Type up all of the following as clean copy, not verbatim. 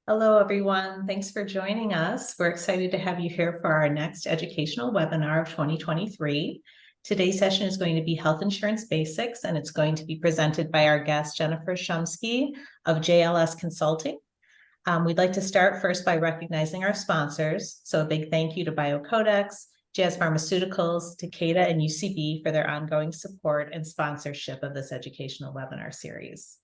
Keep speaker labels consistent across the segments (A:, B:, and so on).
A: Hello, everyone. Thanks for joining us. We're excited to have you here for our next educational webinar of 2023. Today's session is going to be Health Insurance Basics, and it's going to be presented by our guest, Jennifer Shumsky of JLS Consulting. We'd like to start first by recognizing our sponsors. So a big thank you to BioCodex, Jazz Pharmaceuticals, Takeda, and UCB for their ongoing support and sponsorship of this educational webinar series.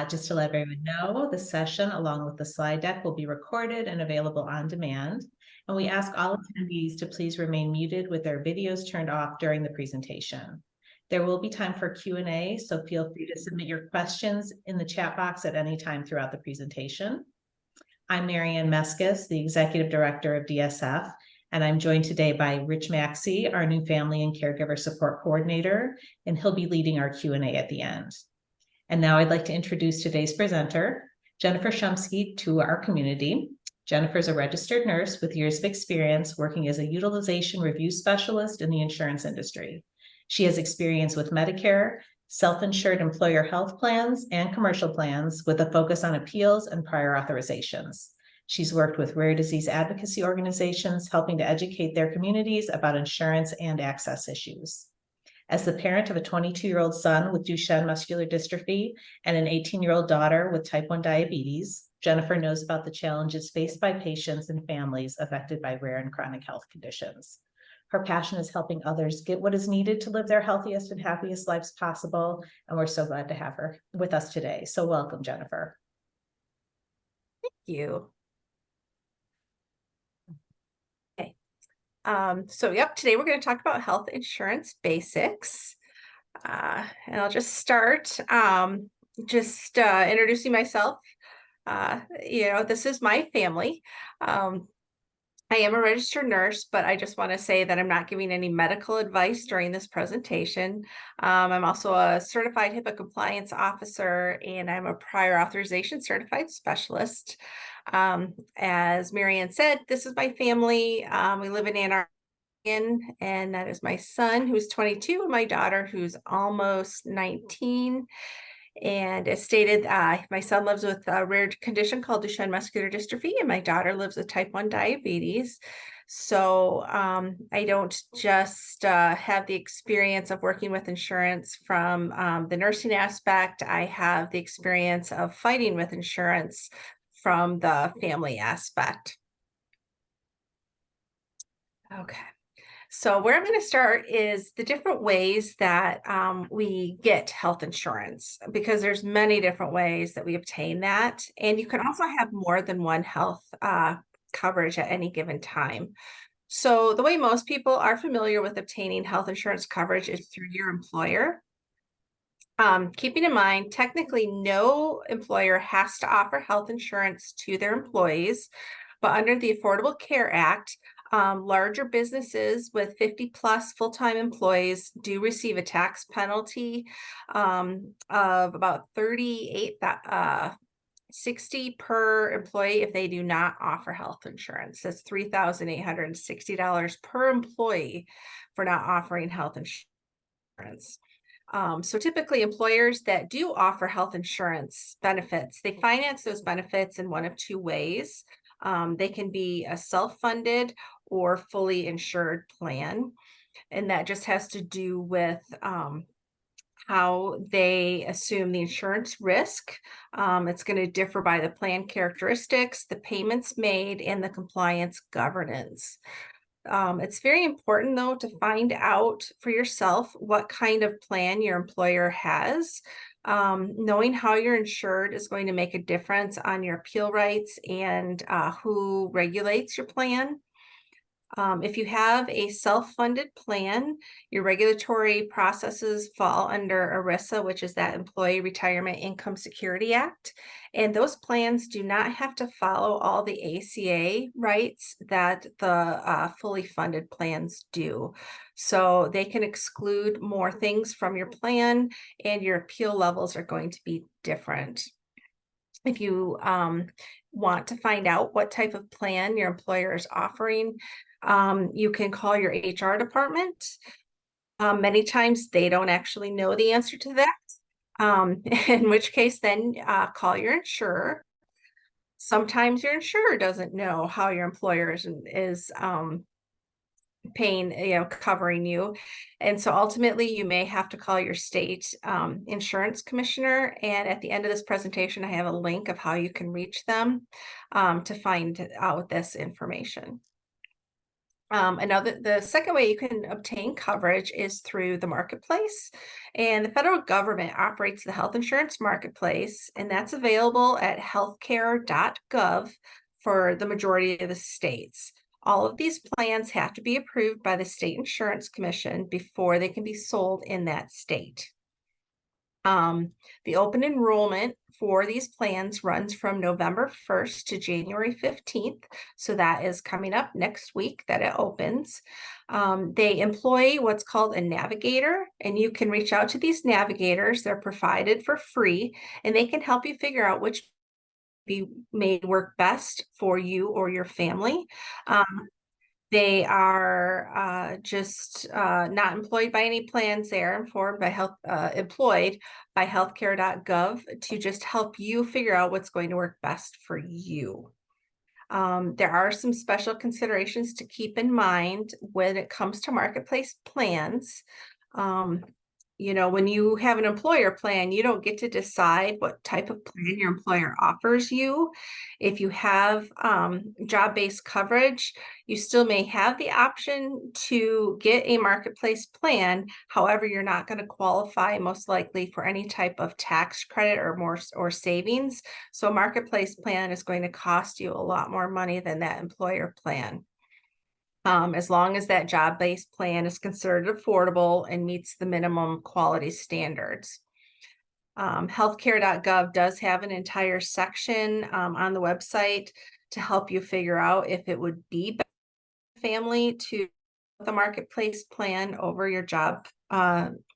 A: Just to let everyone know, the session along with the slide deck will be recorded and available on demand. And we ask all attendees to please remain muted with their videos turned off during the presentation. There will be time for Q&A, so feel free to submit your questions in the chat box at any time throughout the presentation. I'm Marianne Meskis, the Executive Director of DSF, and I'm joined today by Rich Maxey, our new Family and Caregiver Support Coordinator, and he'll be leading our Q&A at the end. And now I'd like to introduce today's presenter, Jennifer Shumsky, to our community. Jennifer is a registered nurse with years of experience working as a Utilization Review Specialist in the insurance industry. She has experience with Medicare, self-insured employer health plans, and commercial plans with a focus on appeals and prior authorizations. She's worked with rare disease advocacy organizations, helping to educate their communities about insurance and access issues. As the parent of a 22-year-old son with Duchenne muscular dystrophy and an 18-year-old daughter with type 1 diabetes, Jennifer knows about the challenges faced by patients and families affected by rare and chronic health conditions. Her passion is helping others get what is needed to live their healthiest and happiest lives possible, and we're so glad to have her with us today. So welcome, Jennifer.
B: Thank you. Today we're going to talk about health insurance basics. And I'll just start introducing myself. This is my family. I am a registered nurse, but I just want to say that I'm not giving any medical advice during this presentation. I'm also a certified HIPAA compliance officer, and I'm a prior authorization certified specialist. As Marianne said, this is my family. We live in Ann Arbor, and that is my son, who's 22, and my daughter, who's almost 19. And as stated, my son lives with a rare condition called Duchenne muscular dystrophy, and my daughter lives with type 1 diabetes. So I don't just have the experience of working with insurance from the nursing aspect. I have the experience of fighting with insurance from the family aspect. Okay. So where I'm going to start is the different ways that we get health insurance, because there's many different ways that we obtain that. And you can also have more than one health coverage at any given time. So the way most people are familiar with obtaining health insurance coverage is through your employer. Keeping in mind, technically no employer has to offer health insurance to their employees, but under the Affordable Care Act, larger businesses with 50 plus full-time employees do receive a tax penalty of about $60 per employee if they do not offer health insurance. That's $3,860 per employee for not offering health insurance. So typically employers that do offer health insurance benefits, they finance those benefits in one of two ways. They can be a self-funded or fully insured plan. And that just has to do with how they assume the insurance risk. It's going to differ by the plan characteristics, the payments made, and the compliance governance. It's very important, though, to find out for yourself what kind of plan your employer has. Knowing how you're insured is going to make a difference on your appeal rights and who regulates your plan. If you have a self-funded plan, your regulatory processes fall under ERISA, which is that Employee Retirement Income Security Act. And those plans do not have to follow all the ACA rights that the fully funded plans do. So they can exclude more things from your plan, and your appeal levels are going to be different. If you want to find out what type of plan your employer is offering, you can call your HR department. Many times they don't actually know the answer to that, in which case then call your insurer. Sometimes your insurer doesn't know how your employer is paying, covering you. And so ultimately you may have to call your state insurance commissioner. And at the end of this presentation, I have a link of how you can reach them to find out this information. The second way you can obtain coverage is through the marketplace, and the federal government operates the health insurance marketplace, and that's available at healthcare.gov for the majority of the states. All of these plans have to be approved by the state insurance commission before they can be sold in that state. The open enrollment for these plans runs from November 1st to January 15th. So that is coming up next week that it opens. They employ what's called a navigator, and you can reach out to these navigators. They're provided for free, and they can help you figure out which may work best for you or your family. They are just not employed by any plans. They are employed by healthcare.gov to just help you figure out what's going to work best for you. There are some special considerations to keep in mind when it comes to marketplace plans. When you have an employer plan, you don't get to decide what type of plan your employer offers you. If you have job-based coverage, you still may have the option to get a marketplace plan. However, you're not going to qualify most likely for any type of tax credit or savings. So a marketplace plan is going to cost you a lot more money than that employer plan. As long as that job-based plan is considered affordable and meets the minimum quality standards. Healthcare.gov does have an entire section on the website to help you figure out if it would be better for family to the marketplace plan over your job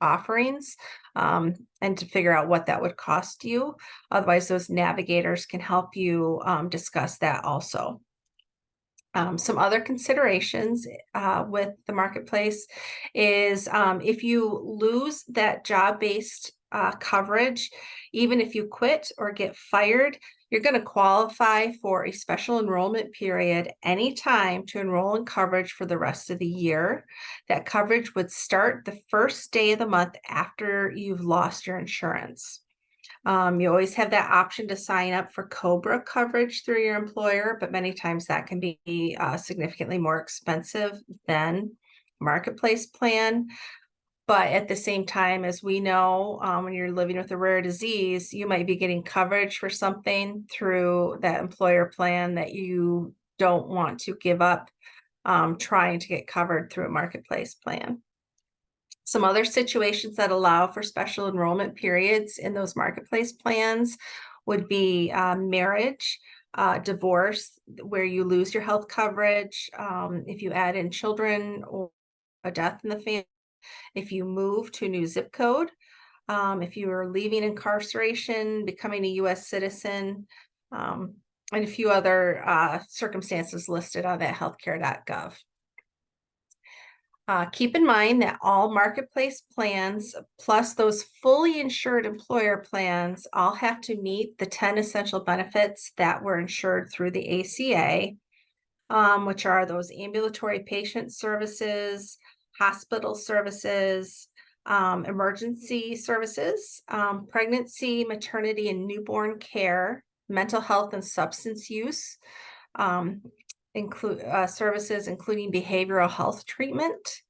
B: offerings, and to figure out what that would cost you. Otherwise, those navigators can help you discuss that also. Some other considerations with the marketplace is if you lose that job-based coverage, even if you quit or get fired, you're going to qualify for a special enrollment period anytime to enroll in coverage for the rest of the year. That coverage would start the first day of the month after you've lost your insurance. You always have that option to sign up for COBRA coverage through your employer, but many times that can be significantly more expensive than marketplace plan. But at the same time, as we know, when you're living with a rare disease, you might be getting coverage for something through that employer plan that you don't want to give up trying to get covered through a marketplace plan. Some other situations that allow for special enrollment periods in those marketplace plans would be marriage, divorce, where you lose your health coverage, if you add in children or a death in the family, if you move to a new zip code, if you are leaving incarceration, becoming a U.S. citizen, and a few other circumstances listed on that healthcare.gov. Keep in mind that all marketplace plans, plus those fully insured employer plans, all have to meet the 10 essential benefits that were insured through the ACA, which are those ambulatory patient services, hospital services, emergency services, pregnancy, maternity, and newborn care, mental health and substance use, services including behavioral health treatment,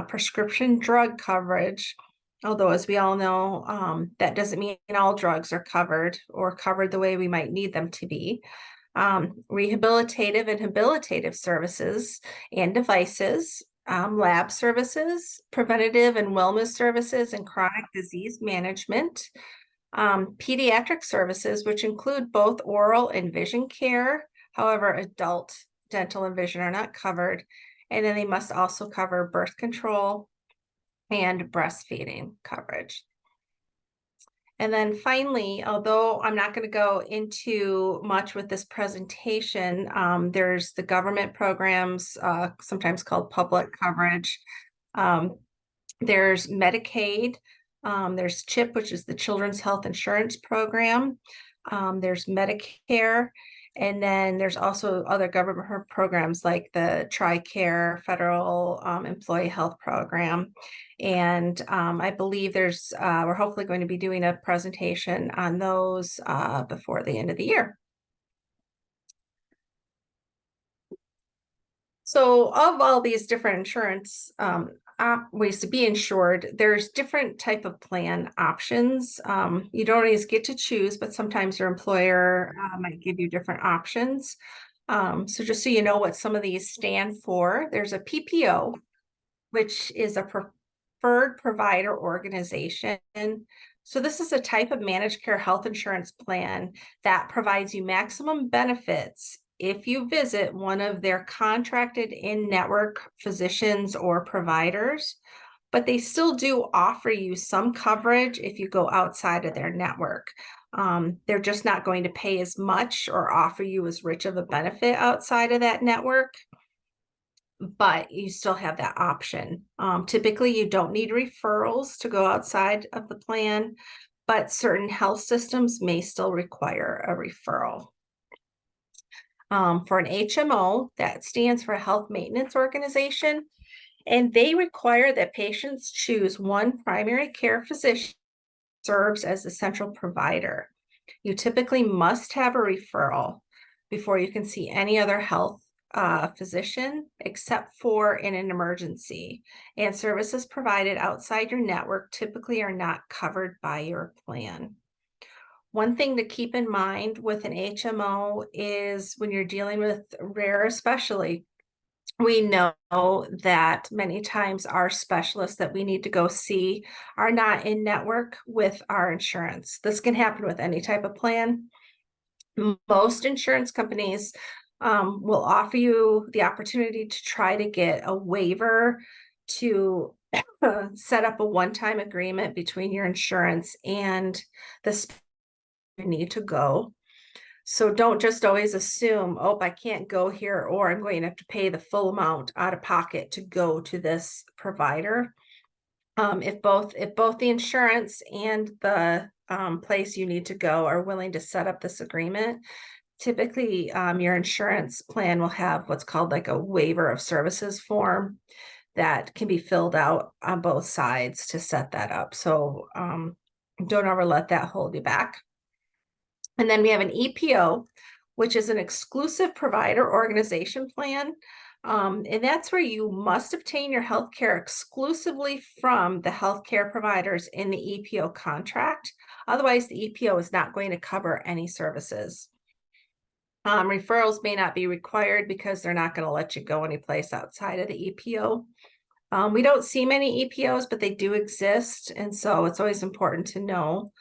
B: prescription drug coverage, although as we all know, that doesn't mean all drugs are covered or covered the way we might need them to be, rehabilitative and habilitative services and devices, lab services, preventative and wellness services, and chronic disease management, pediatric services, which include both oral and vision care. However, adult dental and vision are not covered. And then they must also cover birth control and breastfeeding coverage. And then finally, although I'm not going to go into much with this presentation, there's the government programs, sometimes called public coverage. There's Medicaid. There's CHIP, which is the Children's Health Insurance Program. There's Medicare. And then there's also other government programs like the TRICARE Federal Employee Health Program. And I believe we're hopefully going to be doing a presentation on those before the end of the year. So of all these different insurance ways to be insured, there's different type of plan options. You don't always get to choose, but sometimes your employer might give you different options. So just so you know what some of these stand for, there's a PPO, which is a preferred provider organization. So this is a type of managed care health insurance plan that provides you maximum benefits if you visit one of their contracted in-network physicians or providers, but they still do offer you some coverage if you go outside of their network. They're just not going to pay as much or offer you as rich of a benefit outside of that network, but you still have that option. Typically, you don't need referrals to go outside of the plan, but certain health systems may still require a referral. For an HMO, that stands for Health Maintenance Organization, and they require that patients choose one primary care physician who serves as the central provider. You typically must have a referral before you can see any other health physician except for in an emergency, and services provided outside your network typically are not covered by your plan. One thing to keep in mind with an HMO is when you're dealing with rare, especially, we know that many times our specialists that we need to go see are not in network with our insurance. This can happen with any type of plan. Most insurance companies will offer you the opportunity to try to get a waiver to set up a one-time agreement between your insurance and the you need to go. So don't just always assume, oh, I can't go here, or I'm going to have to pay the full amount out of pocket to go to this provider. If both the insurance and the place you need to go are willing to set up this agreement, typically your insurance plan will have what's called like a waiver of services form that can be filled out on both sides to set that up. So don't ever let that hold you back. And then we have an EPO, which is an exclusive provider organization plan. And that's where you must obtain your healthcare exclusively from the healthcare providers in the EPO contract. Otherwise, the EPO is not going to cover any services. Referrals may not be required because they're not going to let you go anyplace outside of the EPO. We don't see many EPOs, but they do exist. And so it's always important to know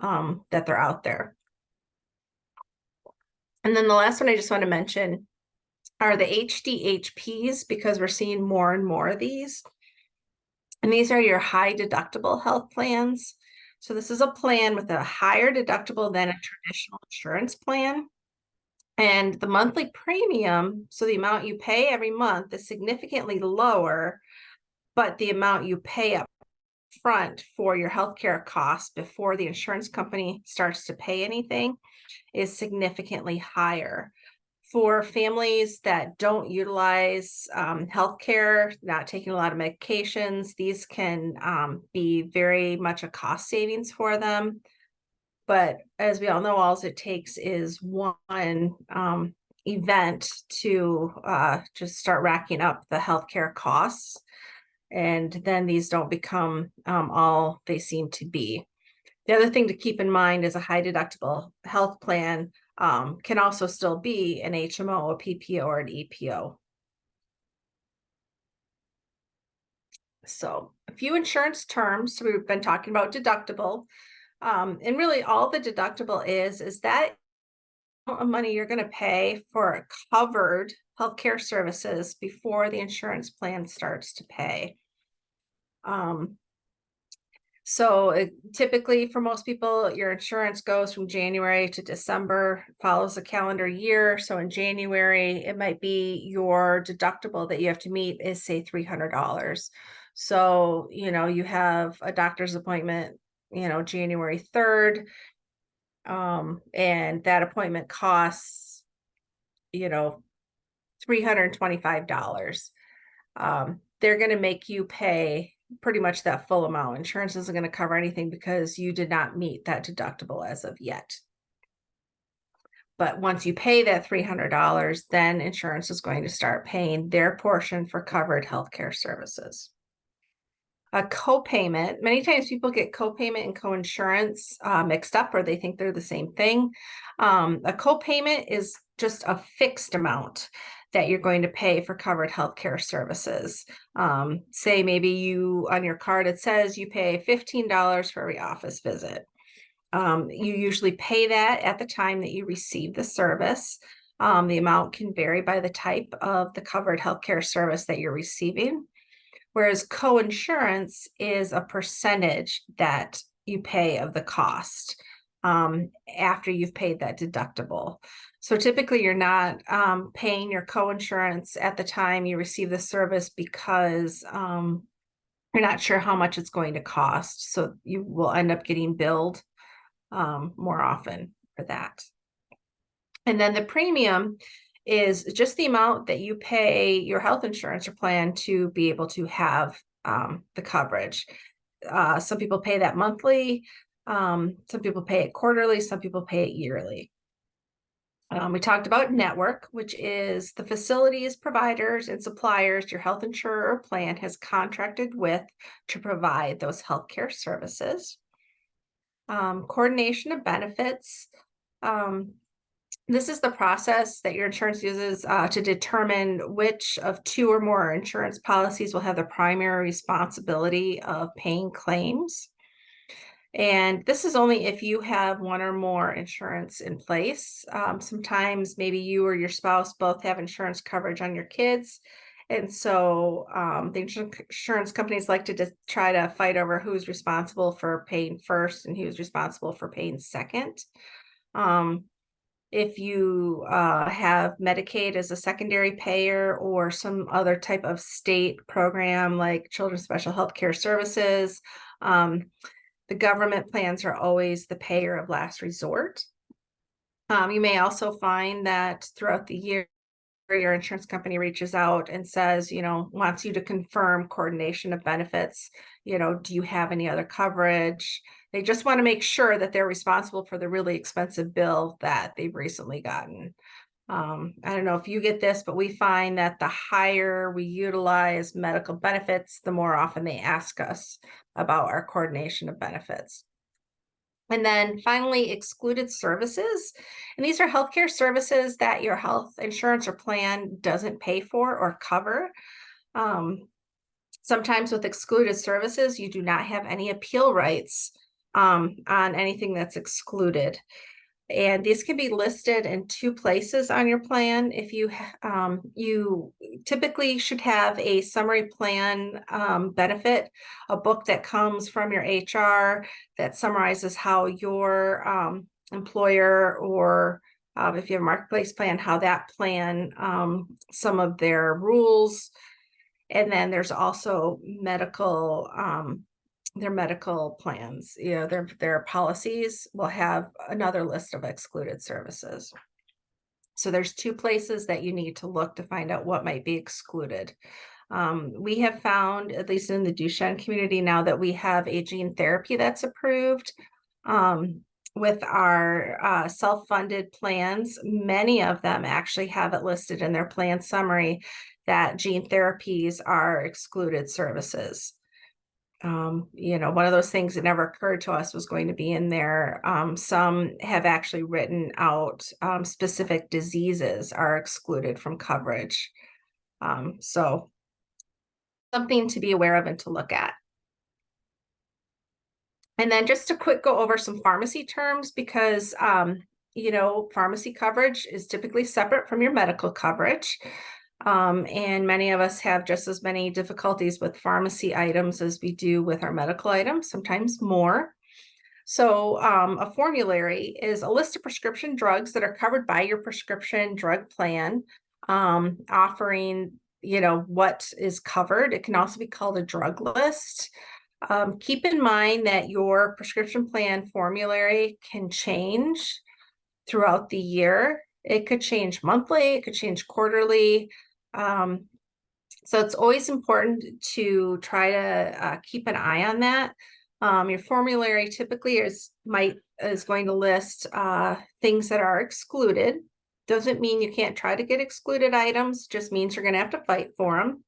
B: that they're out there. And then the last one I just want to mention are the HDHPs, because we're seeing more and more of these. And these are your high deductible health plans. So this is a plan with a higher deductible than a traditional insurance plan. And the monthly premium, so the amount you pay every month, is significantly lower, but the amount you pay up front for your healthcare costs before the insurance company starts to pay anything is significantly higher. For families that don't utilize healthcare, not taking a lot of medications, these can be very much a cost savings for them. But as we all know, all it takes is one event to just start racking up the healthcare costs. And then these don't become all they seem to be. The other thing to keep in mind is a high deductible health plan can also still be an HMO, a PPO, or an EPO. So a few insurance terms. So we've been talking about deductible. And really all the deductible is that amount of money you're going to pay for covered healthcare services before the insurance plan starts to pay. So typically for most people, your insurance goes from January to December, follows a calendar year. So in January, it might be your deductible that you have to meet is, say, $300. So, you have a doctor's appointment, January 3rd, and that appointment costs $325. They're going to make you pay pretty much that full amount. Insurance isn't going to cover anything because you did not meet that deductible as of yet. But once you pay that $300, then insurance is going to start paying their portion for covered healthcare services. A copayment, many times people get copayment and coinsurance mixed up, or they think they're the same thing. A copayment is just a fixed amount that you're going to pay for covered healthcare services. Say maybe you, on your card, it says you pay $15 for every office visit. You usually pay that at the time that you receive the service. The amount can vary by the type of the covered healthcare service that you're receiving. Whereas coinsurance is a percentage that you pay of the cost after you've paid that deductible. So typically you're not paying your coinsurance at the time you receive the service because you're not sure how much it's going to cost. So you will end up getting billed more often for that. And then the premium is just the amount that you pay your health insurance or plan to be able to have the coverage. Some people pay that monthly, some people pay it quarterly, some people pay it yearly. We talked about network, which is the facilities, providers, and suppliers your health insurer or plan has contracted with to provide those healthcare services. Coordination of benefits. This is the process that your insurance uses to determine which of two or more insurance policies will have the primary responsibility of paying claims. And this is only if you have one or more insurance in place. Sometimes maybe you or your spouse both have insurance coverage on your kids. And so the insurance companies like to just try to fight over who's responsible for paying first and who's responsible for paying second. If you have Medicaid as a secondary payer or some other type of state program like Children's Special Health Care Services, the government plans are always the payer of last resort. You may also find that throughout the year, your insurance company reaches out and says, wants you to confirm coordination of benefits. Do you have any other coverage? They just want to make sure that they're responsible for the really expensive bill that they've recently gotten. I don't know if you get this, but we find that the higher we utilize medical benefits, the more often they ask us about our coordination of benefits. And then finally, excluded services. And these are healthcare services that your health insurance or plan doesn't pay for or cover. Sometimes with excluded services, you do not have any appeal rights on anything that's excluded. And these can be listed in two places on your plan. If you typically should have a summary plan benefit, a book that comes from your HR that summarizes how your employer or if you have a marketplace plan, how that plan, some of their rules. And then there's also their medical plans, their policies will have another list of excluded services. So there's two places that you need to look to find out what might be excluded. We have found, at least in the Duchenne community now, that we have a gene therapy that's approved. With our self-funded plans, many of them actually have it listed in their plan summary that gene therapies are excluded services. One of those things that never occurred to us was going to be in there. Some have actually written out specific diseases are excluded from coverage. So something to be aware of and to look at. And then just a quick go over some pharmacy terms because, pharmacy coverage is typically separate from your medical coverage. And many of us have just as many difficulties with pharmacy items as we do with our medical items, sometimes more. So a formulary is a list of prescription drugs that are covered by your prescription drug plan, offering, what is covered. It can also be called a drug list. Keep in mind that your prescription plan formulary can change throughout the year. It could change monthly, it could change quarterly. So it's always important to try to keep an eye on that. Your formulary typically is going to list things that are excluded. Doesn't mean you can't try to get excluded items, just means you're going to have to fight for them.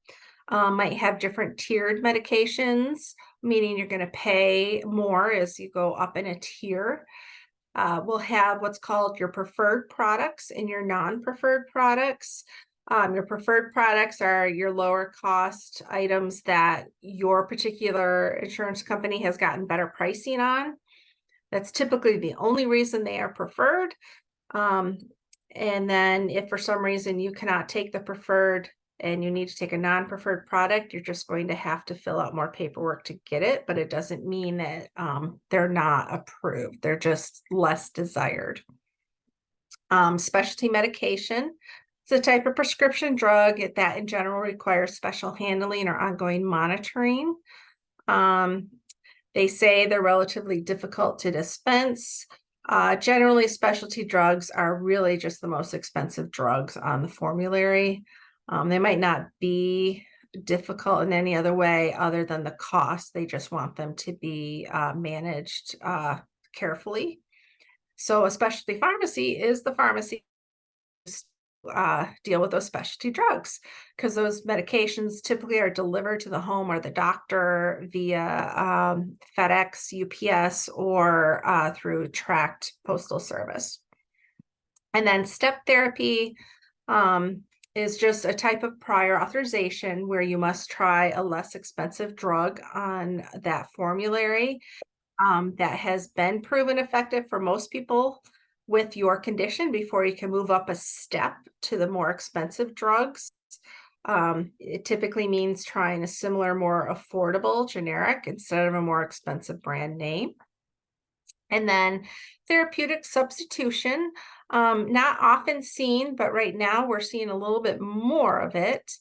B: Might have different tiered medications, meaning you're going to pay more as you go up in a tier. We'll have what's called your preferred products and your non-preferred products. Your preferred products are your lower cost items that your particular insurance company has gotten better pricing on. That's typically the only reason they are preferred. And then if for some reason you cannot take the preferred and you need to take a non-preferred product, you're just going to have to fill out more paperwork to get it, but it doesn't mean that they're not approved. They're just less desired. Specialty medication. It's a type of prescription drug that in general requires special handling or ongoing monitoring. They say they're relatively difficult to dispense. Generally, specialty drugs are really just the most expensive drugs on the formulary. They might not be difficult in any other way other than the cost. They just want them to be managed carefully. So a specialty pharmacy is the pharmacy deal with those specialty drugs, because those medications typically are delivered to the home or the doctor via FedEx, UPS, or through tracked postal service. And then step therapy is just a type of prior authorization where you must try a less expensive drug on that formulary that has been proven effective for most people with your condition before you can move up a step to the more expensive drugs. It typically means trying a similar, more affordable generic instead of a more expensive brand name. And then therapeutic substitution, not often seen, but right now we're seeing a little bit more of it.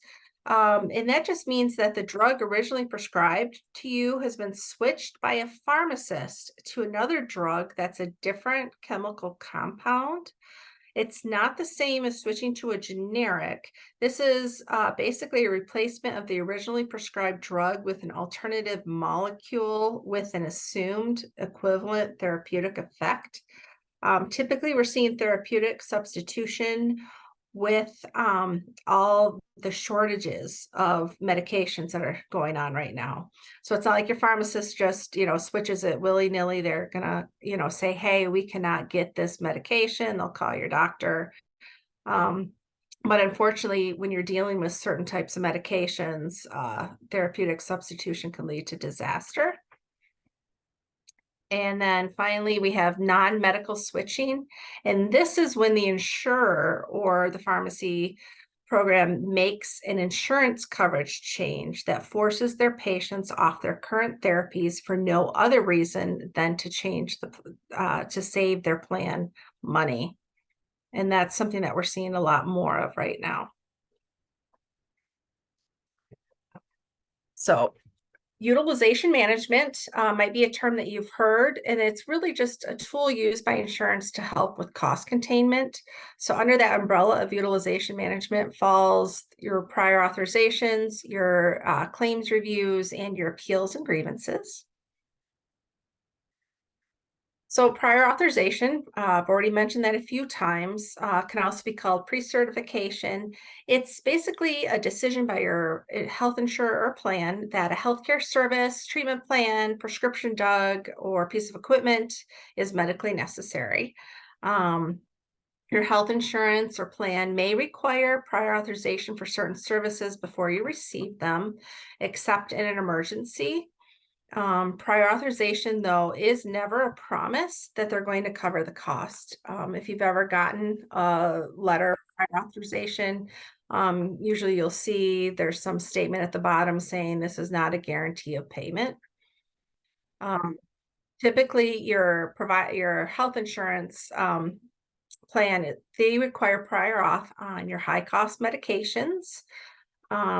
B: And that just means that the drug originally prescribed to you has been switched by a pharmacist to another drug that's a different chemical compound. It's not the same as switching to a generic. This is basically a replacement of the originally prescribed drug with an alternative molecule with an assumed equivalent therapeutic effect. Typically, we're seeing therapeutic substitution with all the shortages of medications that are going on right now. So it's not like your pharmacist just, switches it willy-nilly. They're gonna, say, hey, we cannot get this medication. They'll call your doctor. But unfortunately, when you're dealing with certain types of medications, therapeutic substitution can lead to disaster. And then finally, we have non-medical switching. And this is when the insurer or the pharmacy program makes an insurance coverage change that forces their patients off their current therapies for no other reason than to change to save their plan money. And that's something that we're seeing a lot more of right now. So utilization management might be a term that you've heard, and it's really just a tool used by insurance to help with cost containment. So under that umbrella of utilization management falls your prior authorizations, your claims reviews, and your appeals and grievances. So prior authorization, I've already mentioned that a few times, can also be called pre-certification. It's basically a decision by your health insurer or plan that a healthcare service, treatment plan, prescription drug, or piece of equipment is medically necessary. Your health insurance or plan may require prior authorization for certain services before you receive them, except in an emergency. Prior authorization, though, is never a promise that they're going to cover the cost. If you've ever gotten a letter of prior authorization, usually you'll see there's some statement at the bottom saying this is not a guarantee of payment. Typically, your health insurance plan, they require prior auth on your high cost medications,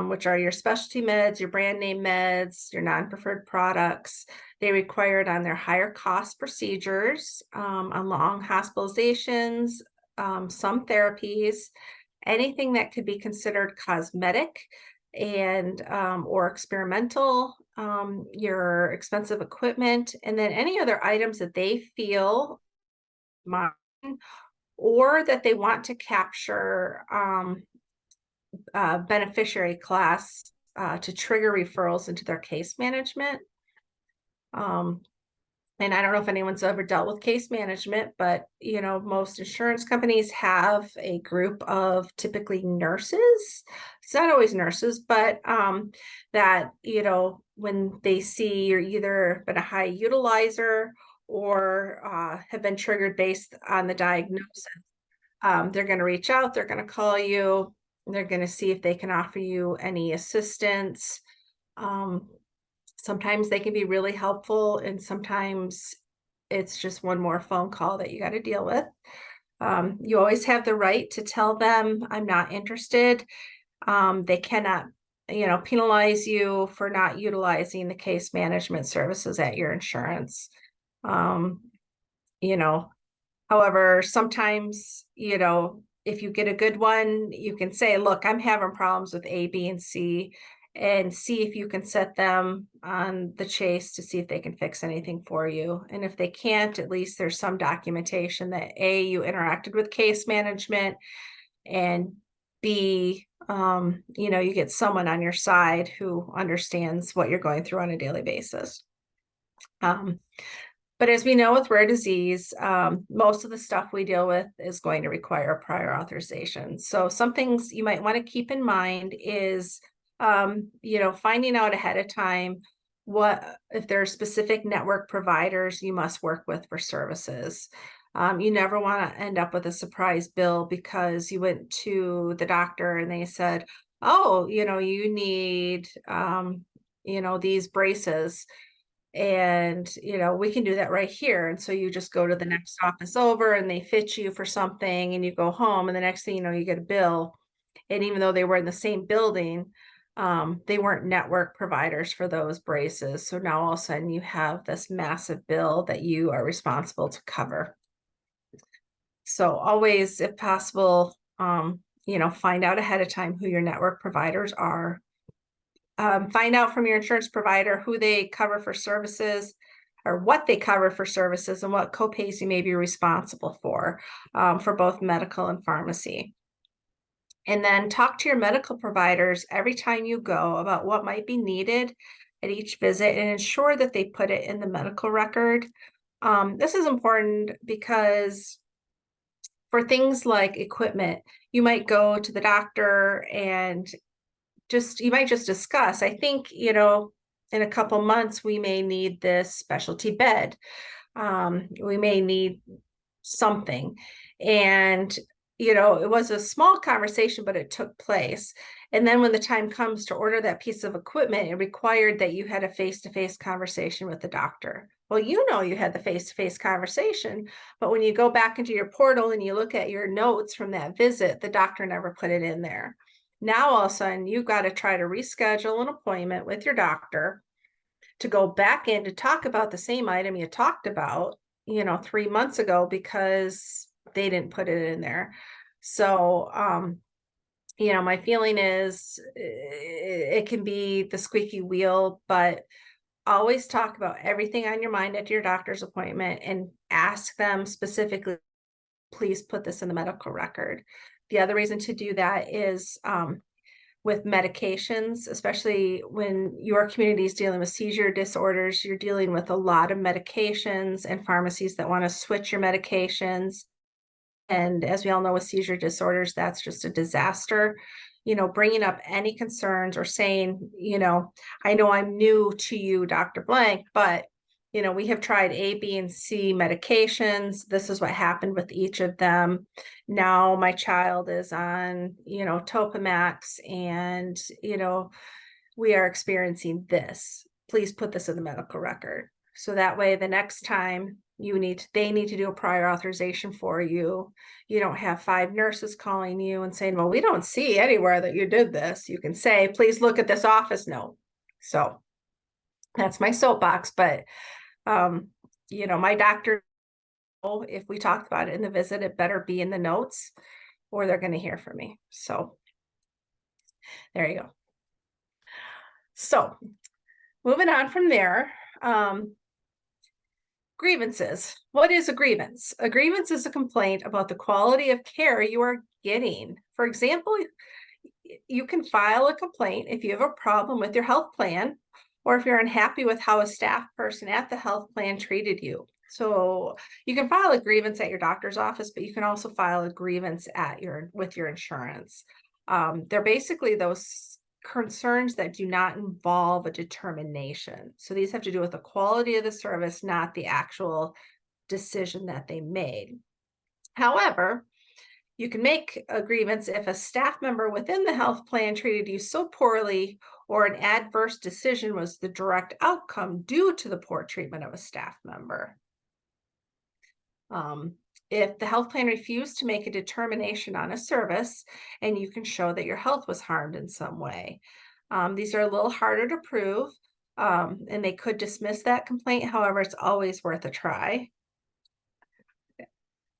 B: which are your specialty meds, your brand name meds, your non-preferred products. They require it on their higher cost procedures, on long hospitalizations, some therapies, anything that could be considered cosmetic and or experimental, your expensive equipment, and then any other items that they feel mine or that they want to capture beneficiary class to trigger referrals into their case management. And I don't know if anyone's ever dealt with case management, but most insurance companies have a group of typically nurses. It's not always nurses, but that, when they see you're either been a high utilizer or have been triggered based on the diagnosis, they're going to reach out, they're going to call you, they're going to see if they can offer you any assistance. Sometimes they can be really helpful, and sometimes it's just one more phone call that you got to deal with. You always have the right to tell them, I'm not interested. They cannot, penalize you for not utilizing the case management services at your insurance. However, sometimes, if you get a good one, you can say, look, I'm having problems with A, B, and C, and see if you can set them on the chase to see if they can fix anything for you. And if they can't, at least there's some documentation that A, you interacted with case management, and B, you get someone on your side who understands what you're going through on a daily basis. But as we know with rare disease, most of the stuff we deal with is going to require a prior authorization. So some things you might want to keep in mind is, finding out ahead of time if there are specific network providers you must work with for services. You never want to end up with a surprise bill because you went to the doctor and they said, oh, you need, these braces. And, we can do that right here. And so you just go to the next office over and they fit you for something and you go home, and the next thing you know, you get a bill. And even though they were in the same building, they weren't network providers for those braces. So now all of a sudden you have this massive bill that you are responsible to cover. So always, if possible, find out ahead of time who your network providers are. Find out from your insurance provider who they cover for services, or what they cover for services, and what copays you may be responsible for both medical and pharmacy. And then talk to your medical providers every time you go about what might be needed at each visit, and ensure that they put it in the medical record. This is important because for things like equipment, you might go to the doctor and you might just discuss, I think, in a couple months, we may need this specialty bed. We may need something. And, it was a small conversation, but it took place. And then when the time comes to order that piece of equipment, it required that you had a face-to-face conversation with the doctor. Well, you had the face-to-face conversation, but when you go back into your portal and you look at your notes from that visit, the doctor never put it in there. Now, all of a sudden, you've got to try to reschedule an appointment with your doctor to go back in to talk about the same item you talked about, 3 months ago, because they didn't put it in there. So, my feeling is it can be the squeaky wheel, but always talk about everything on your mind at your doctor's appointment and ask them specifically, please put this in the medical record. The other reason to do that is with medications, especially when your community is dealing with seizure disorders, you're dealing with a lot of medications and pharmacies that want to switch your medications. And as we all know, with seizure disorders, that's just a disaster. Bringing up any concerns or saying, I know I'm new to you, Dr. Blank, but we have tried A, B, and C medications. This is what happened with each of them. Now my child is on, Topamax, and, we are experiencing this. Please put this in the medical record. So that way, the next time they need to do a prior authorization for you. You don't have 5 nurses calling you and saying, well, we don't see anywhere that you did this. You can say, please look at this office note. So that's my soapbox, but my doctor if we talked about it in the visit, it better be in the notes or they're going to hear from me. So there you go. So moving on from there, grievances. What is a grievance? A grievance is a complaint about the quality of care you are getting. For example, you can file a complaint if you have a problem with your health plan or if you're unhappy with how a staff person at the health plan treated you. So you can file a grievance at your doctor's office, but you can also file a grievance with your insurance. They're basically those concerns that do not involve a determination. So these have to do with the quality of the service, not the actual decision that they made. However, you can make a grievance if a staff member within the health plan treated you so poorly or an adverse decision was the direct outcome due to the poor treatment of a staff member. If the health plan refused to make a determination on a service and you can show that your health was harmed in some way. These are a little harder to prove, and they could dismiss that complaint. However, it's always worth a try.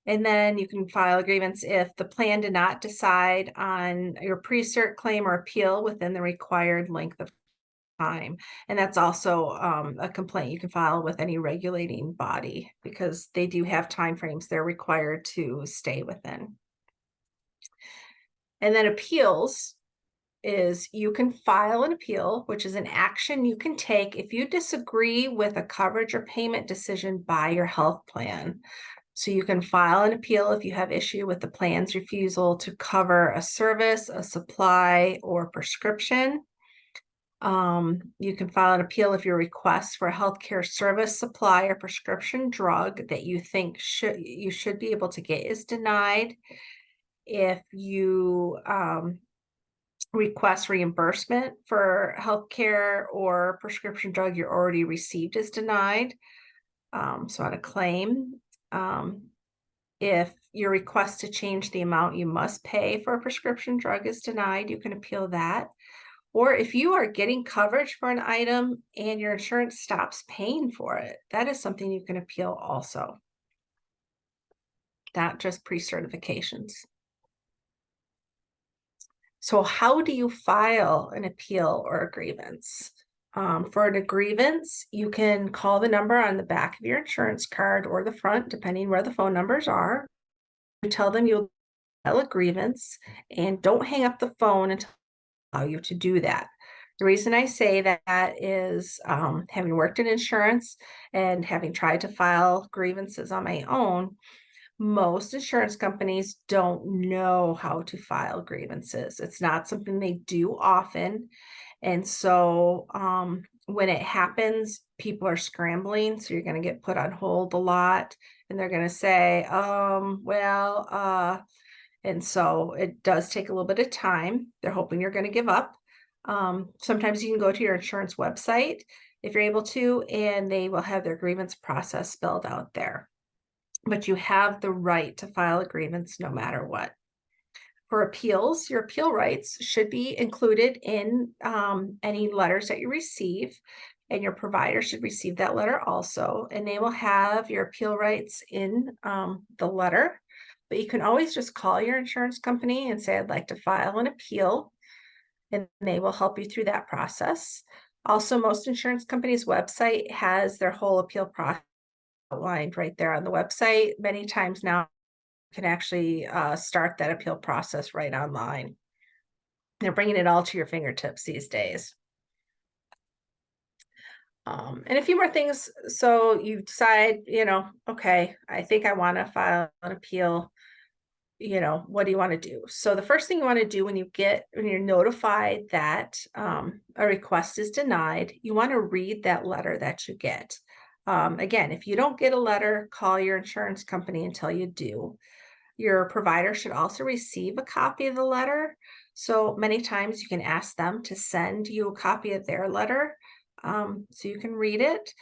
B: And then you can file a grievance if the plan did not decide on your pre-cert claim or appeal within the required length of time. And that's also a complaint you can file with any regulating body because they do have timeframes they're required to stay within. And then appeals is you can file an appeal, which is an action you can take if you disagree with a coverage or payment decision by your health plan. So you can file an appeal if you have issue with the plan's refusal to cover a service, a supply, or prescription. You can file an appeal if your request for a healthcare service, supply, or prescription drug that you think you should be able to get is denied. If you request reimbursement for healthcare or prescription drug you already received is denied. So on a claim, if your request to change the amount you must pay for a prescription drug is denied, you can appeal that. Or if you are getting coverage for an item and your insurance stops paying for it, that is something you can appeal also. Not just pre-certifications. So how do you file an appeal or a grievance? For a grievance, you can call the number on the back of your insurance card or the front, depending where the phone numbers are. You tell them you'll file a grievance and don't hang up the phone until they allow you to do that. The reason I say that is having worked in insurance and having tried to file grievances on my own, most insurance companies don't know how to file grievances. It's not something they do often. And so when it happens, people are scrambling. So you're going to get put on hold a lot and they're going to say, and so it does take a little bit of time. They're hoping you're going to give up. Sometimes you can go to your insurance website if you're able to, and they will have their grievance process spelled out there. But you have the right to file a grievance no matter what. For appeals, your appeal rights should be included in any letters that you receive, and your provider should receive that letter also, and they will have your appeal rights in the letter. But you can always just call your insurance company and say, I'd like to file an appeal, and they will help you through that process. Also, most insurance companies' website has their whole appeal process outlined right there on the website. Many times now, you can actually start that appeal process right online. They're bringing it all to your fingertips these days. And a few more things. So you decide, okay, I think I want to file an appeal. What do you want to do? So the first thing you want to do when you're notified that a request is denied, you want to read that letter that you get. Again, if you don't get a letter, call your insurance company until you do. Your provider should also receive a copy of the letter. So many times you can ask them to send you a copy of their letter so you can read it.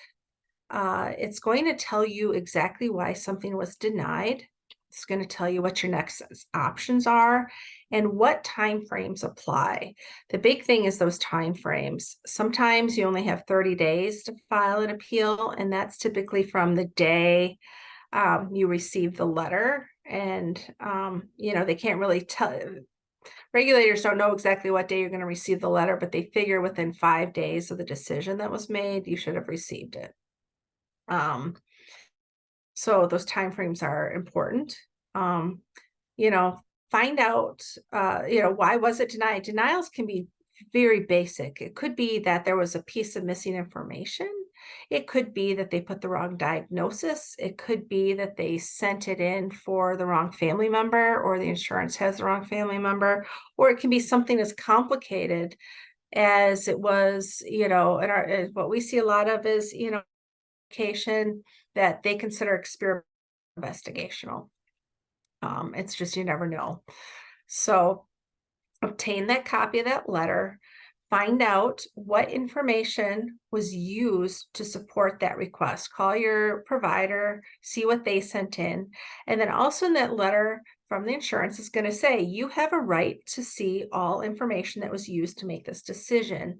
B: It's going to tell you exactly why something was denied. It's going to tell you what your next options are and what timeframes apply. The big thing is those timeframes. Sometimes you only have 30 days to file an appeal, and that's typically from the day you receive the letter, and they can't really tell. Regulators don't know exactly what day you're going to receive the letter, but they figure within 5 days of the decision that was made, you should have received it. So those timeframes are important. Find out, why was it denied? Denials can be very basic. It could be that there was a piece of missing information. It could be that they put the wrong diagnosis. It could be that they sent it in for the wrong family member, or the insurance has the wrong family member, or it can be something as complicated as it was, what we see a lot of is, education that they consider experimental investigational. It's just, you never know. So obtain that copy of that letter, find out what information was used to support that request. Call your provider, see what they sent in. And then also in that letter from the insurance is going to say, you have a right to see all information that was used to make this decision.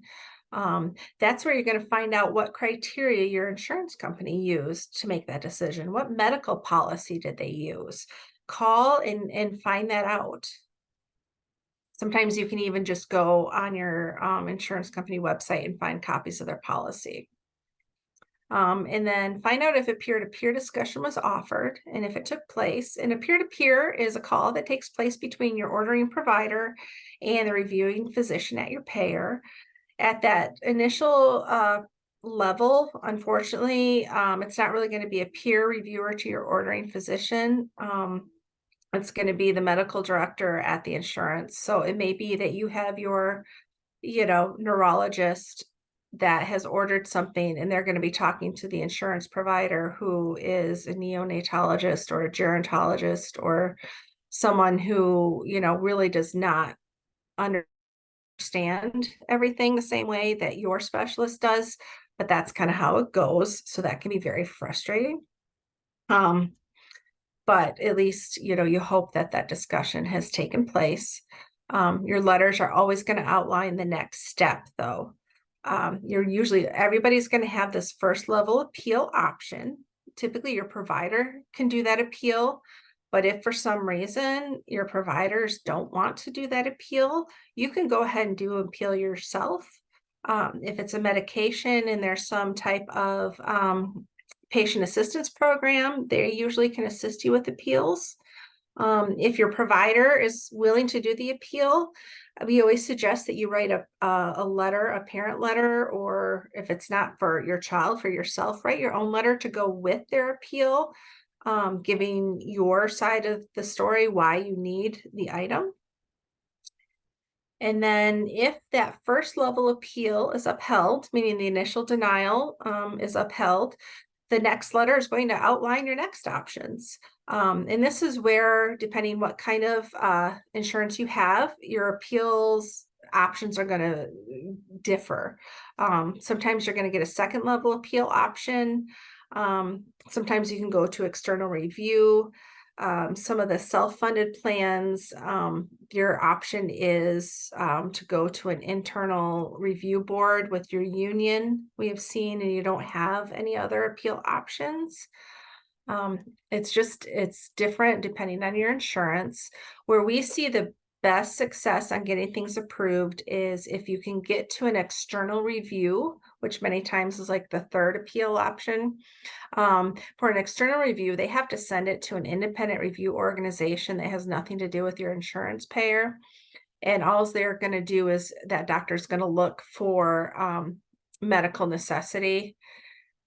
B: That's where you're going to find out what criteria your insurance company used to make that decision. What medical policy did they use? Call and find that out. Sometimes you can even just go on your insurance company website and find copies of their policy. And then find out if a peer-to-peer discussion was offered and if it took place. And a peer-to-peer is a call that takes place between your ordering provider and the reviewing physician at your payer. At that initial level, unfortunately, it's not really going to be a peer reviewer to your ordering physician. It's going to be the medical director at the insurance. So it may be that you have your, neurologist that has ordered something, and they're going to be talking to the insurance provider, who is a neonatologist or a gerontologist or someone who, really does not understand everything the same way that your specialist does, but that's kind of how it goes. So that can be very frustrating. But at least, you hope that that discussion has taken place. Your letters are always going to outline the next step, though. Everybody's going to have this first level appeal option. Typically, your provider can do that appeal. But if for some reason your providers don't want to do that appeal, you can go ahead and do an appeal yourself. If it's a medication and there's some type of patient assistance program, they usually can assist you with appeals. If your provider is willing to do the appeal, we always suggest that you write a letter, a parent letter, or if it's not for your child, for yourself, write your own letter to go with their appeal, giving your side of the story, why you need the item. And then if that first level appeal is upheld, meaning the initial denial is upheld, the next letter is going to outline your next options. And this is where, depending what kind of insurance you have, your appeals options are going to differ. Sometimes you're going to get a second level appeal option. Sometimes you can go to external review. Some of the self-funded plans, your option is to go to an internal review board with your union, we have seen, and you don't have any other appeal options. It's different depending on your insurance. Where we see the best success on getting things approved is if you can get to an external review, which many times is like the third appeal option. For an external review, they have to send it to an independent review organization that has nothing to do with your insurance payer. And all they're going to do is that doctor's going to look for medical necessity.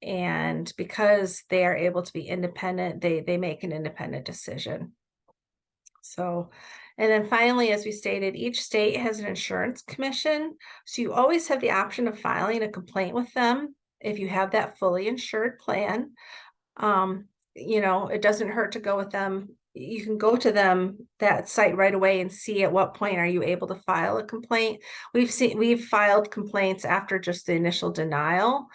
B: And because they are able to be independent, they make an independent decision. So, and then finally, as we stated, each state has an insurance commission. So you always have the option of filing a complaint with them if you have that fully insured plan. It doesn't hurt to go with them. You can go to that site right away and see at what point are you able to file a complaint. We've filed complaints after just the initial denial.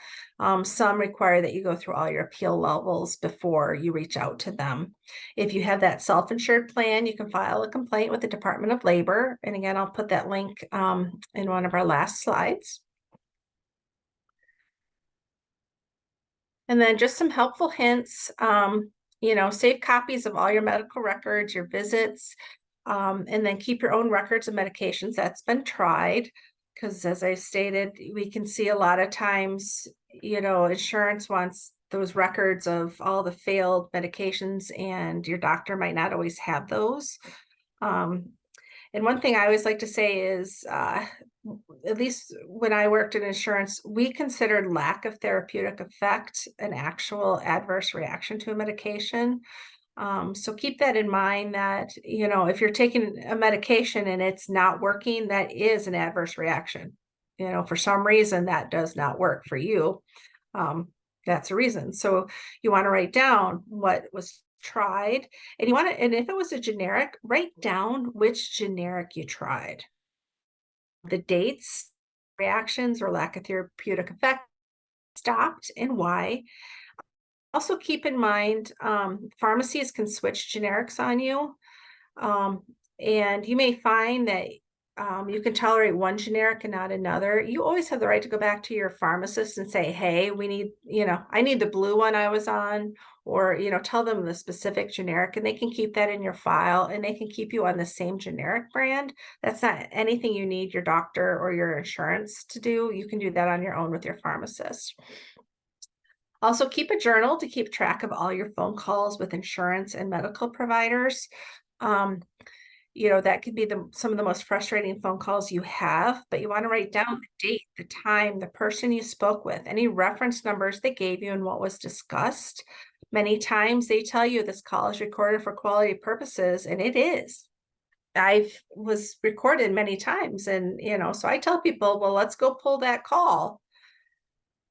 B: Some require that you go through all your appeal levels before you reach out to them. If you have that self-insured plan, you can file a complaint with the Department of Labor. And again, I'll put that link in one of our last slides. And then just some helpful hints. Save copies of all your medical records, your visits, and then keep your own records of medications that's been tried. Because as I stated, we can see a lot of times, insurance wants those records of all the failed medications, and your doctor might not always have those. And one thing I always like to say is, at least when I worked in insurance, we considered lack of therapeutic effect an actual adverse reaction to a medication. So keep that in mind that, if you're taking a medication and it's not working, that is an adverse reaction. For some reason that does not work for you. That's a reason. So you want to write down what was tried, and and if it was a generic, write down which generic you tried, the dates, reactions, or lack of therapeutic effect stopped, and why. Also keep in mind, pharmacies can switch generics on you. And you may find that you can tolerate one generic and not another. You always have the right to go back to your pharmacist and say, hey, we need, I need the blue one I was on, or, tell them the specific generic, and they can keep that in your file, and they can keep you on the same generic brand. That's not anything you need your doctor or your insurance to do. You can do that on your own with your pharmacist. Also, keep a journal to keep track of all your phone calls with insurance and medical providers. That could be some of the most frustrating phone calls you have, but you want to write down the date, the time, the person you spoke with, any reference numbers they gave you, and what was discussed. Many times they tell you this call is recorded for quality purposes, and it is. I was recorded many times, and so I tell people, well, let's go pull that call.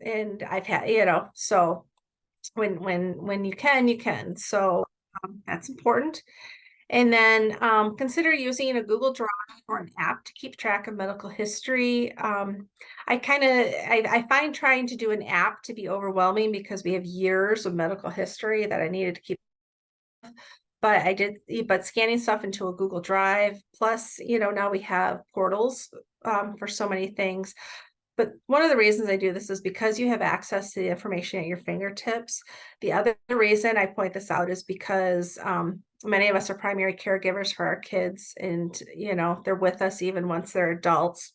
B: And I've had, so when you can. So that's important. And then consider using a Google Drive or an app to keep track of medical history. I find trying to do an app to be overwhelming because we have years of medical history that I needed to keep. But scanning stuff into a Google Drive, plus, now we have portals for so many things. But one of the reasons I do this is because you have access to the information at your fingertips. The other reason I point this out is because many of us are primary caregivers for our kids, and, they're with us even once they're adults.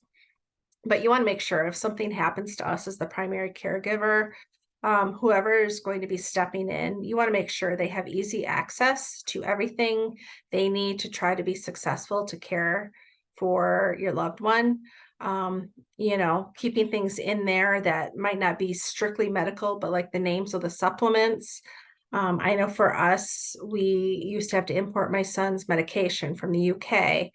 B: But you want to make sure if something happens to us as the primary caregiver, whoever is going to be stepping in, you want to make sure they have easy access to everything they need to try to be successful to care for your loved one. Keeping things in there that might not be strictly medical, but like the names of the supplements. I know for us, we used to have to import my son's medication from the UK.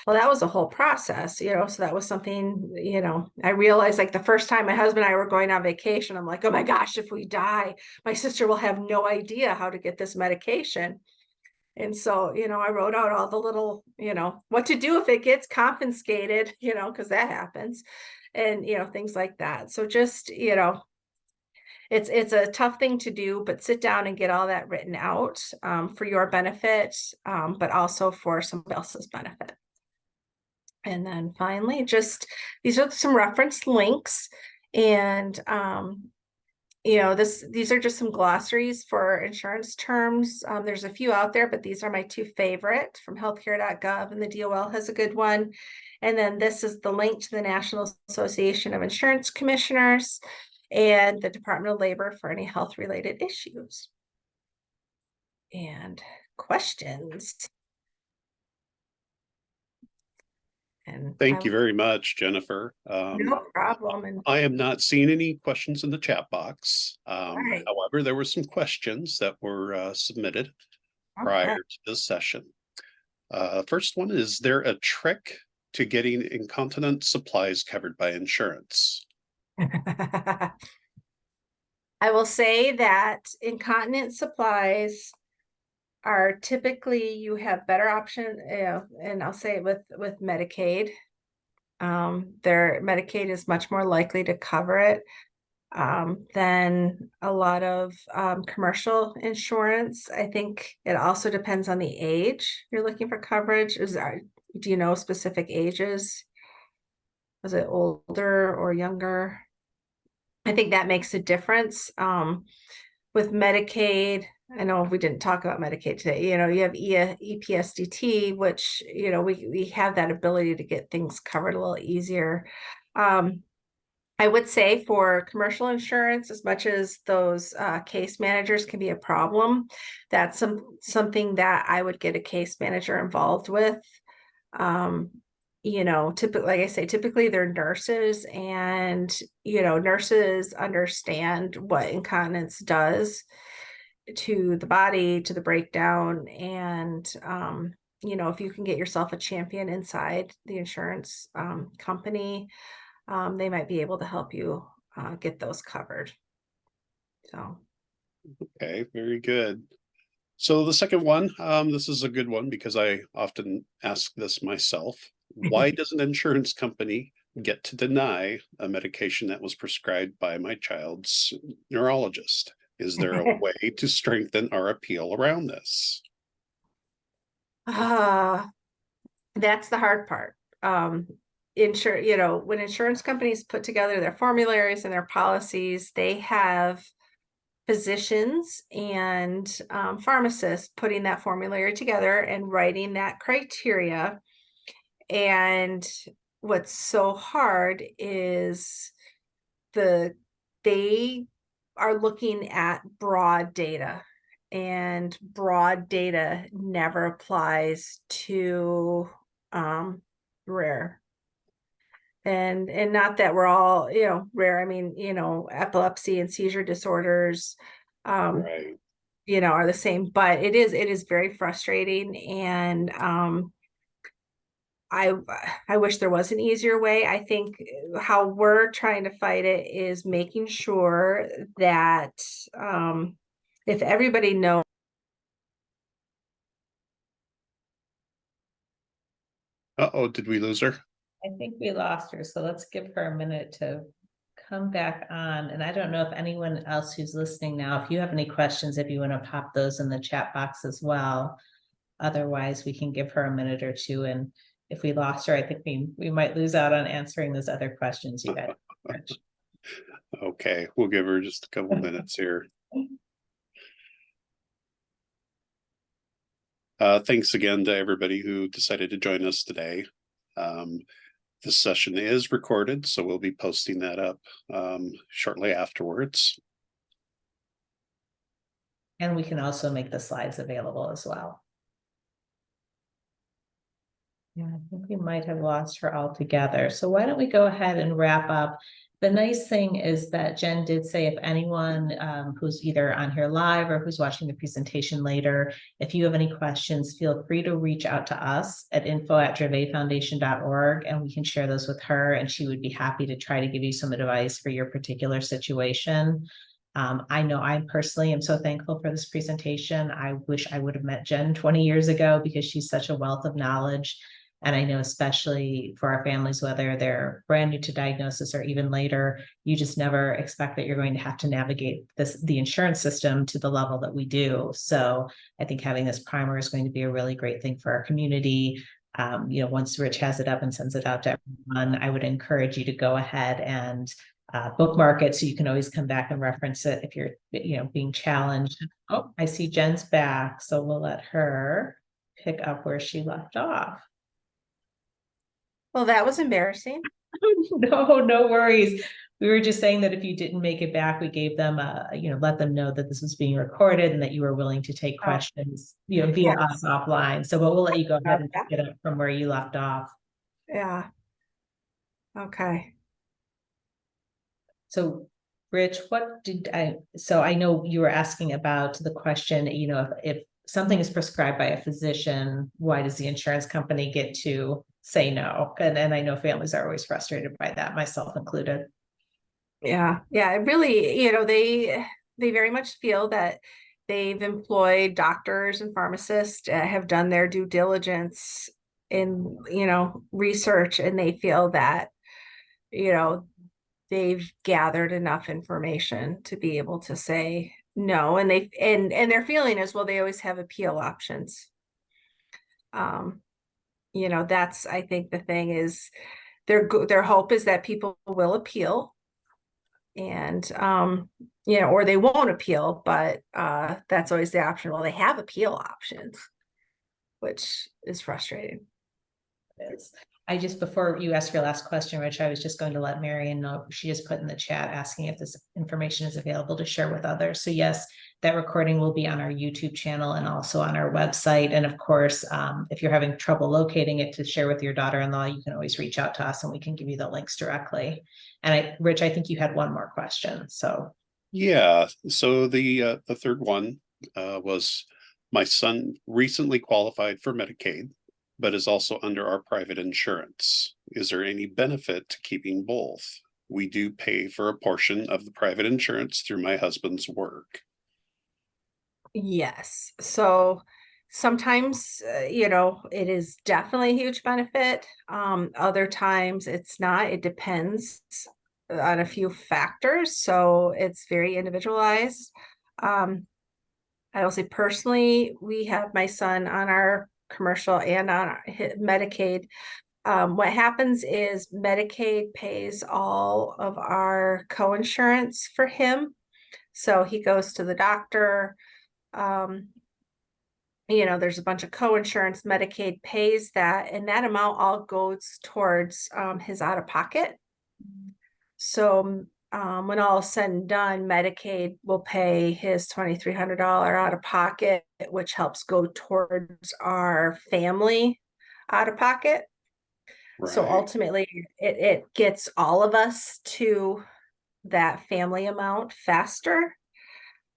B: Well, that was a whole process, so that was something, I realized like the first time my husband and I were going on vacation, I'm like, oh my gosh, if we die, my sister will have no idea how to get this medication. And so, I wrote out all the little, what to do if it gets confiscated, because that happens, and, things like that. So just, it's a tough thing to do, but sit down and get all that written out for your benefit, but also for somebody else's benefit. And then finally, these are some reference links, and these are just some glossaries for insurance terms. There's a few out there, but these are my two favorite from healthcare.gov, and the DOL has a good one. And then this is the link to the National Association of Insurance Commissioners and the Department of Labor for any health related issues. And questions. And
C: thank you very much, Jennifer.
B: No problem. And
C: I am not seeing any questions in the chat box.
B: right.
C: However, there were some questions that were submitted prior to this session. First one, is there a trick to getting incontinence supplies covered by insurance?
B: I will say that incontinence supplies are typically, you have better option, and I'll say it with Medicaid. Their Medicaid is much more likely to cover it than a lot of commercial insurance. I think it also depends on the age you're looking for coverage. Do you know specific ages? Is it older or younger? I think that makes a difference. With Medicaid, I know we didn't talk about Medicaid today. You know, you have EPSDT, which, you know, we have that ability to get things covered a little easier. I would say for commercial insurance, as much as those case managers can be a problem, that's something that I would get a case manager involved with. You know, typically, like I say, typically they're nurses, and, you know, nurses understand what incontinence does to the body, to the breakdown. And, you know, if you can get yourself a champion inside the insurance company, they might be able to help you get those covered. So,
C: Okay, very good. So the second one, this is a good one because I often ask this myself. Why does an insurance company get to deny a medication that was prescribed by my child's neurologist? Is there a way to strengthen our appeal around this?
B: that's the hard part. You know, when insurance companies put together their formularies and their policies, they have physicians and pharmacists putting that formulary together and writing that criteria. And what's so hard is they are looking at broad data, and broad data never applies to rare. And not that we're all, you know, rare. I mean, you know, epilepsy and seizure disorders,
C: Right.
B: you know, are the same, but it is very frustrating. And I wish there was an easier way. I think how we're trying to fight it is making sure that if everybody knows.
C: Uh-oh, did we lose her?
A: I think we lost her, so let's give her a minute to come back on. And I don't know if anyone else who's listening now, if you have any questions, if you want to pop those in the chat box as well. Otherwise, we can give her a minute or two. And if we lost her, I think we might lose out on answering those other questions you had.
C: Okay, we'll give her just a couple minutes here. Thanks again to everybody who decided to join us today. This session is recorded, so we'll be posting that up shortly afterwards.
A: And we can also make the slides available as well. Yeah, I think we might have lost her altogether. So why don't we go ahead and wrap up? The nice thing is that Jen did say if anyone who's either on here live or who's watching the presentation later, if you have any questions, feel free to reach out to us at info@dravetfoundation.org, and we can share those with her, and she would be happy to try to give you some advice for your particular situation. I know I personally am so thankful for this presentation. I wish I would have met Jen 20 years ago because she's such a wealth of knowledge. And I know especially for our families, whether they're brand new to diagnosis or even later, you just never expect that you're going to have to navigate the insurance system to the level that we do. So I think having this primer is going to be a really great thing for our community. You know, once Rich has it up and sends it out to everyone, I would encourage you to go ahead and bookmark it so you can always come back and reference it if you're, you know, being challenged. Oh, I see Jen's back, so we'll let her pick up where she left off.
B: Well, that was embarrassing.
A: No worries. We were just saying that if you didn't make it back, we gave them you know, let them know that this was being recorded and that you were willing to take questions, you know, via us offline. So, but we'll let you go ahead and pick it up from where you left off.
B: Yeah. Okay.
A: So, Rich, so I know you were asking about the question, you know, if something is prescribed by a physician, why does the insurance company get to say no? And I know families are always frustrated by that, myself included.
B: Yeah. Yeah. It really, you know, they very much feel that they've employed doctors and pharmacists, have done their due diligence in, you know, research, and they feel that, you know, they've gathered enough information to be able to say no. And their feeling is, well, they always have appeal options. You know, that's, I think the thing is their hope is that people will appeal. And, or they won't appeal, but that's always the option. Well, they have appeal options, which is frustrating.
A: Is. Before you ask your last question, Rich, I was just going to let Marion know. She just put in the chat asking if this information is available to share with others. So yes, that recording will be on our YouTube channel and also on our website. And of course, if you're having trouble locating it to share with your daughter-in-law, you can always reach out to us and we can give you the links directly. And Rich, I think you had one more question. So
C: yeah, so the third one was, my son recently qualified for Medicaid, but is also under our private insurance. Is there any benefit to keeping both? We do pay for a portion of the private insurance through my husband's work.
B: Yes. So sometimes, it is definitely a huge benefit. Other times it's not. It depends on a few factors. So it's very individualized. I will say personally, we have my son on our commercial and on our Medicaid. What happens is Medicaid pays all of our co-insurance for him. So he goes to the doctor. There's a bunch of co-insurance. Medicaid pays that, and that amount all goes towards his out-of-pocket. So when all is said and done, Medicaid will pay his $2,300 out-of-pocket, which helps go towards our family out-of-pocket.
C: Right.
B: So ultimately, it gets all of us to that family amount faster,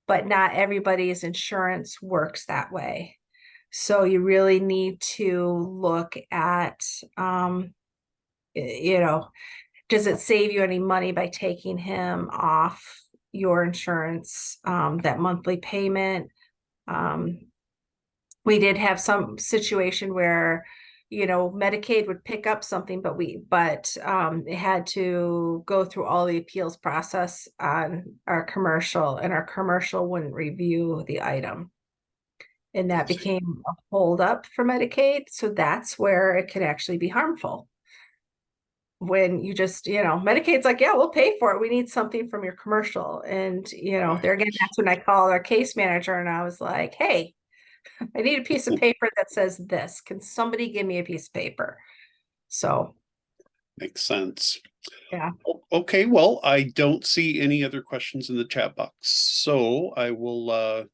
B: but not everybody's insurance works that way. So you really need to look at, does it save you any money by taking him off your insurance, that monthly payment? We did have some situation where, Medicaid would pick up something, but it had to go through all the appeals process on our commercial, and our commercial wouldn't review the item. And that became a holdup for Medicaid. So that's where it could actually be harmful. When you just, Medicaid's like, yeah, we'll pay for it. We need something from your commercial. And, there again, that's when I called our case manager and I was like, hey, I need a piece of paper that says this. Can somebody give me a piece of paper? So.
C: Makes sense.
B: Yeah.
C: Okay, well, I don't see any other questions in the chat box. So I will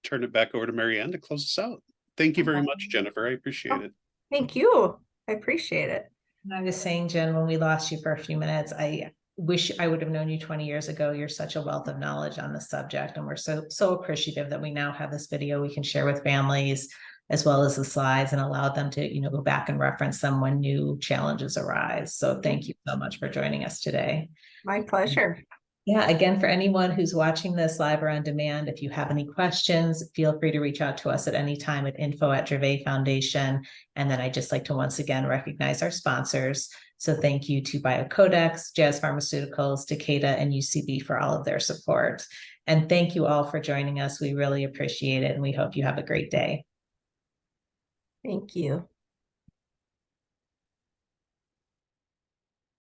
C: turn it back over to Marianne to close us out. Thank you very much, Jennifer. I appreciate it.
B: Thank you. I appreciate it.
A: I was saying, Jen, when we lost you for a few minutes, I wish I would have known you 20 years ago. You're such a wealth of knowledge on the subject. And we're so appreciative that we now have this video we can share with families, as well as the slides, and allow them to, go back and reference them when new challenges arise. So thank you so much for joining us today.
B: My pleasure.
A: Yeah, again, for anyone who's watching this live or on demand, if you have any questions, feel free to reach out to us at any time at info@Dravet Foundation. And then I'd just like to once again recognize our sponsors. So thank you to BioCodex, Jazz Pharmaceuticals, Takeda, and UCB for all of their support. And thank you all for joining us. We really appreciate it, and we hope you have a great day.
B: Thank you.